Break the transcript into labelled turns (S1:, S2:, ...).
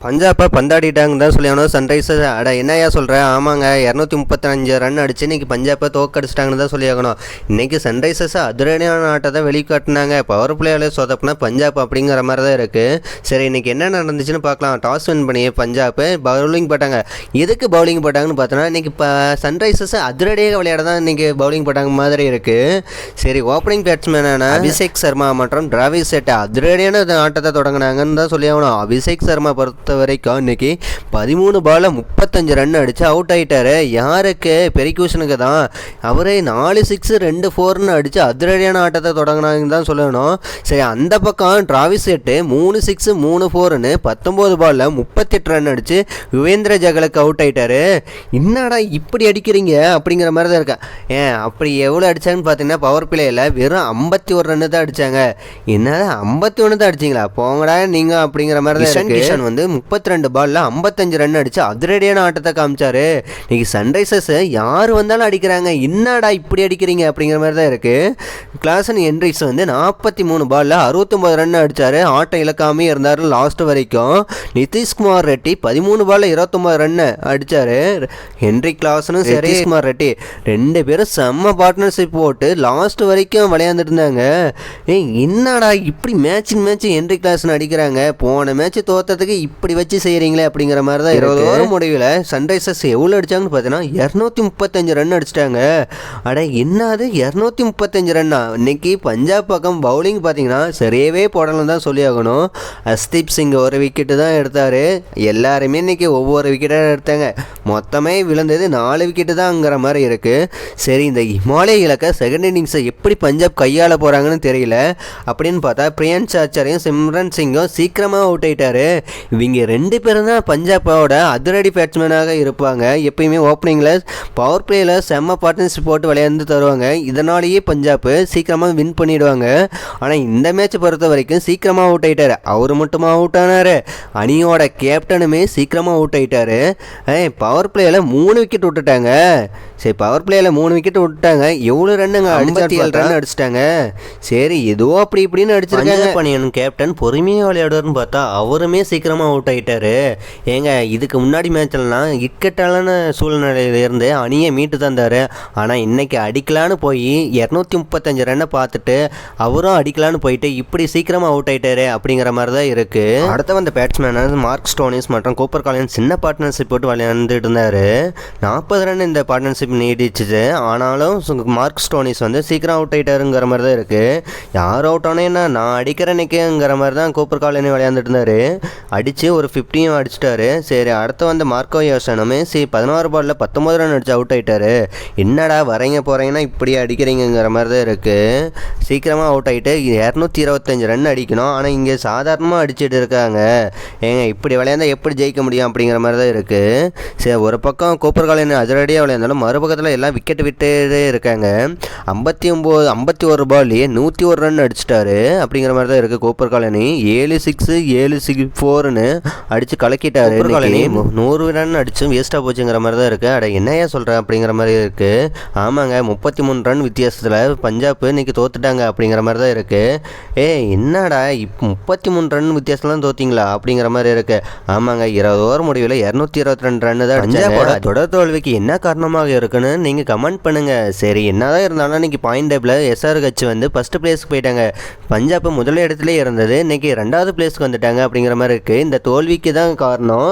S1: பஞ்சாப்பை பந்தாடிட்டாங்கன்னு தான் சொல்லி ஆகணும். சன்ரைசர்ஸ் அட என்னையா சொல்கிறேன், ஆமாங்க 235 ரன் அடிச்சு இன்றைக்கி பஞ்சாப்பை தோக்கடிச்சிட்டாங்கன்னு தான் சொல்லி ஆகணும். இன்றைக்கி சன்ரைசர்ஸ் அதிரடியான ஆட்டத்தை வெளிக்காட்டினாங்க. பவர் பிளேயில் சொதப்புனா பஞ்சாப் அப்படிங்கிற மாதிரி தான் இருக்குது. சரி, இன்றைக்கி என்ன நடந்துச்சுன்னு பார்க்கலாம். டாஸ் வின் பண்ணி பஞ்சாப்பு பவுலிங் போட்டாங்க. எதுக்கு பவுலிங் போட்டாங்கன்னு பார்த்தோன்னா இன்றைக்கி சன்ரைசர்ஸ் அதிரடியாக விளையாட தான் இன்றைக்கி பவுலிங் போட்டாங்க மாதிரி இருக்குது. சரி, ஓப்பனிங் பேட்ஸ்மேனான அபிஷேக் சர்மா மற்றும் டிராவிஸ் ஹெட் அதிரடியான ஆட்டத்தை தொடங்கினாங்கன்னு தான் சொல்லி ஆகணும். அபிஷேக் சர்மா பொறுத்த வரைக்கும் இன்னைக்கு 13 பால்ல 35 ரன் அடிச்சு அவுட் ஆயிட்டாரு. யாருக்கு? பெரிக்யூஷனுக்கு தான். அவரே 4 6 2 4ன்னு அடிச்சு அதிரடியான ஆட்டத்தை தொடங்கினாங்கன்னு தான் சொல்லணும். சரி, அந்த பக்கம் டிராவிஸ் ஹெட் 3 6 3 4ன்னு 19 பால்ல 38 ரன் அடிச்சு யுவேந்திர ஜகலுக்கு அவுட் ஆயிட்டாரு. என்னடா இப்படி அடிக்கிறீங்க அப்படிங்கிற மாதிரி தான் இருக்கா. அப்படி எவ்வளோ அடிச்சாங்கன்னு பார்த்தீங்கன்னா பவர் பிளேயில் வெறும் 51 ரன்னு தான் அடிச்சாங்க. என்னடா 51 தான் அடிச்சிங்களா, போங்கடா நீங்கள் அப்படிங்கிற மாதிரி தான் இருக்கு. வந்து 32 பால்ல 55 ரன் அடிச்சு அதிரடியான ஆட்டத்தை காமிச்சாரு. இன்னைக்கு சன்ரைசர்ஸ் யார் வந்தாலும் அடிக்கிறாங்க, என்னடா இப்படி அடிக்கிறீங்க அப்படிங்கிற மாதிரி தான் இருக்கு. கிளாசன் ஹென்ரிக்ஸ் வந்து 43 பால்ல 69 ரன் அடிச்சாரு. ஆட்டம் இழக்காமே இருந்தார் லாஸ்ட் வரைக்கும். நிதிஷ்குமார் ரெட்டி 13 பால்ல 29 ரன் அடிச்சாரு. ஹென்ரி கிளாசனும் சரி நிதிஷ்குமார் ரெட்டி 2 பேரும் செம்ம பார்ட்னர்ஷிப் போட்டு லாஸ்ட் வரைக்கும் விளையாண்டுட்டு இருந்தாங்க. என்னடா இப்படி மேட்ச் ஹென்ரி கிளாசன் அடிக்கிறாங்க, போன மேட்ச் தோத்ததுக்கு இப்படி வச்சு செய்கிறீங்களே அப்படிங்கிற மாதிரி தான் 20 ஓவர் முடிவில் சன்ரைசர்ஸ் எவ்வளோ அடித்தாங்கன்னு பார்த்தீங்கன்னா 235 ரன் அடிச்சிட்டாங்க. அட என்னது 235 ரன்னா? இன்னைக்கு பஞ்சாப் பக்கம் பவுலிங் பார்த்தீங்கன்னா சரியாகவே போடலாம் தான் சொல்லி ஆகணும். ஹர்ஷ்தீப் சிங் ஒரு விக்கெட்டு தான் எடுத்தார். எல்லாருமே இன்னைக்கு ஒவ்வொரு விக்கெட்டாக எடுத்தாங்க. மொத்தமே விழுந்தது 4 விக்கெட்டு தான்ங்கிற மாதிரி இருக்குது. சரி, இந்த இமாலய இலக்க செகண்ட் இன்னிங்ஸை எப்படி பஞ்சாப் கையாள போகிறாங்கன்னு தெரியல. அப்படின்னு பார்த்தா பிரியன்ஸ் ஆச்சாரியும் சிம்ரன் சிங்கும் சீக்கிரமாக அவுட் ஆயிட்டாரு. இவங்க 2 பேரும் தான் பஞ்சாப்போட அதிரடி பேட்ஸ்மேனாக இருப்பாங்க. எப்பயுமே ஓப்பனிங்கில் பவர் பிளேயில் செம்ம பார்ட்னர்ஷிப் போட்டு விளையாண்டு தருவாங்க. இதனாலேயே பஞ்சாப் சீக்கிரமாக வின் பண்ணிடுவாங்க. ஆனால் இந்த மேட்ச் பொறுத்த வரைக்கும் சீக்கிரமாக அவுட் ஆகிட்டார். அவர் மட்டுமா அவுட் ஆனார், அணியோட கேப்டனுமே சீக்கிரமாக அவுட் ஆகிட்டார். பவர் பிளேயில் 3 விக்கெட் விட்டுட்டாங்க. சரி, பவர் பிளேயில் 3 விக்கெட் விட்டுட்டாங்க. எவ்வளோ ரன்னுங்க? 57 ரன் அடிச்சிட்டாங்க. சரி, ஏதோ அப்படி இப்படின்னு அடிச்சிருக்காங்க. பணியன் கேப்டன் பொறுமையாக விளையாடுவார்னு பார்த்தா அவருமே சீக்கிரமாக அவுட் ஆகிட்டாரு. இதுக்கு முன்னாடி மேட்ச்லாம் இக்கட்டான சூழ்நிலையிலேருந்து அணியை மீட்டு தந்தார். ஆனால் இன்னைக்கு அடிக்கலான்னு போய் 235 ரன்னை பார்த்துட்டு அவரும் அடிக்கலான்னு போயிட்டு இப்படி சீக்கிரமாக அவுட் ஆகிட்டாரு அப்படிங்கிற மாதிரி தான் இருக்குது. அடுத்த வந்த பேட்ஸ்மேனான மார்க் ஸ்டோனிஸ் மற்றும் கூப்பர் காலின்ஸ் சின்ன பார்ட்னர்ஷிப் போட்டு விளையாண்டுட்டு இருந்தார். 40 ரன் இந்த பார்ட்னர்ஷிப் நீடிச்சுது. ஆனாலும் மார்க் ஸ்டோனிஸ் வந்து சீக்கிரம் அவுட் ஆகிட்டாருங்கிற மாதிரி தான் இருக்குது. யார் அவுட் ஆனேன்னா நான் அடிக்கிறேன்னுங்கிற மாதிரி தான் கூப்பர் காலினி விளையாண்டுட்டு இருந்தார். அடித்து ஒரு 50 அடிச்சிட்டாரு. சரி, அடுத்து வந்து மார்க்கோ யோசனுமே 16 பால்ல 19 ரன் அடிச்சு அவுட் ஆகிட்டாரு. என்னடா வரீங்க போகிறீங்கன்னா இப்படி அடிக்கிறீங்கிற மாதிரி தான் இருக்குது. சீக்கிரமாக அவுட் ஆகிட்டு 225 ரன் அடிக்கணும். ஆனால் இங்கே சாதாரணமாக அடிச்சுட்டு இருக்காங்க. இப்படி விளையாண்டா எப்படி ஜெயிக்க முடியும் அப்படிங்கிற மாதிரி தான் இருக்குது. சரி, ஒரு பக்கம் கூப்பர் காலினி அதிரடியாக விளையாண்டாலும் மறுபக்கத்தில் எல்லாம் விக்கெட் விட்டே இருக்காங்க. 51 பால்லையே 101 ரன் அடிச்சிட்டாரு அப்படிங்கிற மாதிரி தான் இருக்குது. கூப்பர் காலினி 7 6 7 6 4ன்னு அடித்து கலக்கிட்டாரு. 100 ரன் அடிச்சும் வேஸ்ட்டாக போச்சுங்கிற மாதிரி தான் இருக்குது. அட என்னையா சொல்கிறேன் அப்படிங்கிற மாதிரி இருக்குது. ஆமாங்க, 33 ரன் வித்தியாசத்தில் பஞ்சாப் இன்னைக்கு தோத்துட்டாங்க அப்படிங்கிற மாதிரி தான் இருக்குது. என்னடா இப்போ 33 ரன் வித்தியாசம்லாம் தோத்திங்களா அப்படிங்கிற மாதிரி இருக்குது. ஆமாங்க, 20 ஓவர் முடிவில் 222 ரன் தான் பஞ்சாபோட தொடர் தோல்விக்கு என்ன காரணமாக இருக்குன்னு நீங்கள் கமெண்ட் பண்ணுங்கள். சரி, என்னதான் இருந்தாலும் இன்னைக்கு பாயிண்ட் டேபிள் SRH வந்து ஃபர்ஸ்ட் பிளேஸ்க்கு போயிட்டாங்க. பஞ்சாப் முதல் இடத்துல இருந்தது, இன்னைக்கு 2வது பிளேஸ்க்கு வந்துட்டாங்க அப்படிங்கிற மாதிரி இருக்குது. இந்த தோல்விக்கு தான் காரணம்